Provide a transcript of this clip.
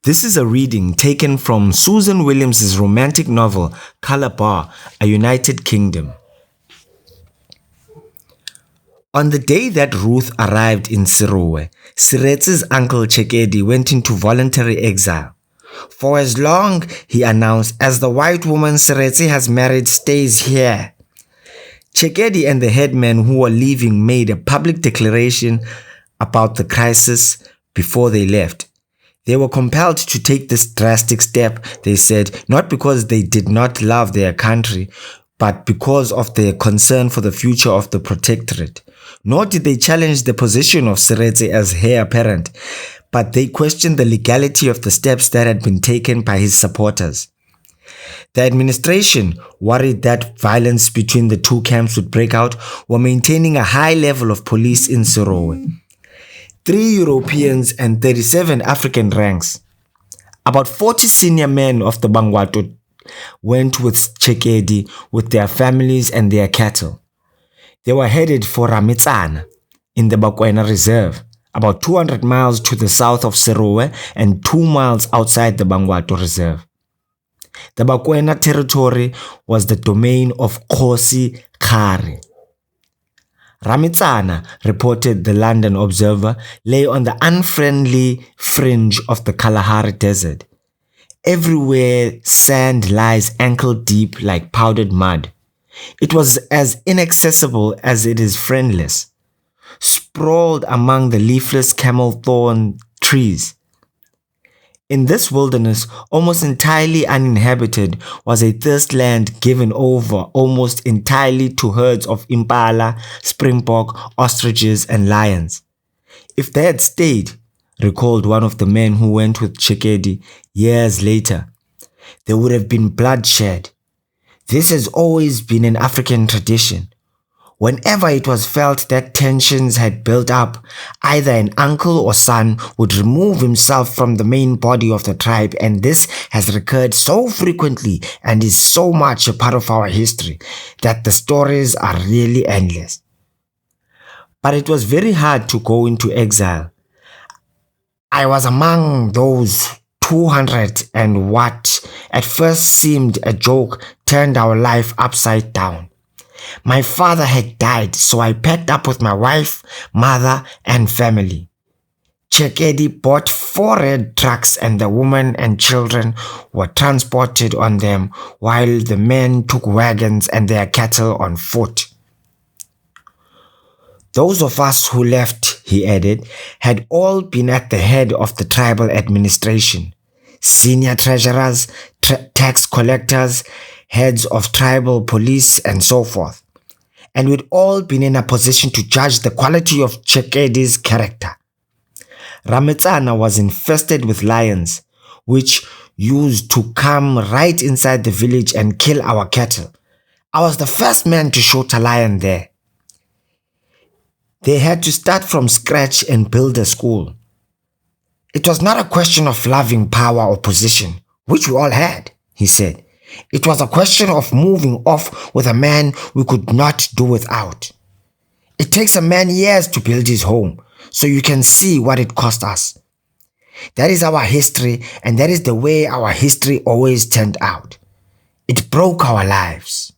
This is a reading taken from Susan Williams's romantic novel, Calabar, A United Kingdom. On the day that Ruth arrived in Seretse, Seretse's uncle Chekedi went into voluntary exile. For as long, he announced, as the white woman Seretse has married stays here. Chekedi and the headmen who were leaving made a public declaration about the crisis before they left. They were compelled to take this drastic step, they said, not because they did not love their country, but because of their concern for the future of the protectorate. Nor did they challenge the position of Seretse as heir apparent, but they questioned the legality of the steps that had been taken by his supporters. The administration, worried that violence between the two camps would break out, were maintaining a high level of police in Seretse. 3 Europeans and 37 African ranks. About 40 senior men of the Bangwato went with Chekedi with their families and their cattle. They were headed for Ramitsana in the Botswana Reserve, about 200 miles to the south of Seretse and 2 miles outside the Bangwato Reserve. The Botswana territory was the domain of Khosi Khare. Ramitsana, reported the London Observer, lay on the unfriendly fringe of the Kalahari Desert. Everywhere sand lies ankle deep like powdered mud. It was as inaccessible as it is friendless, sprawled among the leafless camel thorn trees. In this wilderness, almost entirely uninhabited, was a thirst land given over almost entirely to herds of impala, springbok, ostriches, and lions. If they had stayed, recalled one of the men who went with Chekedi years later, there would have been bloodshed. This has always been an African tradition. Whenever it was felt that tensions had built up, either an uncle or son would remove himself from the main body of the tribe, and this has recurred so frequently and is so much a part of our history that the stories are really endless. But it was very hard to go into exile. I was among those 200 and what at first seemed a joke turned our life upside down. My father had died, so I packed up with my wife, mother, and family. Chekedi bought 4 red trucks and the women and children were transported on them while the men took wagons and their cattle on foot. Those of us who left, he added, had all been at the head of the tribal administration. Senior treasurers, tax collectors, heads of tribal police, and so forth. And we'd all been in a position to judge the quality of Chekedi's character. Ramitsana was infested with lions, which used to come right inside the village and kill our cattle. I was the first man to shoot a lion there. They had to start from scratch and build a school. It was not a question of loving power or position, which we all had, he said. It was a question of moving off with a man we could not do without. It takes a man years to build his home, so you can see what it cost us. That is our history, and that is the way our history always turned out. It broke our lives.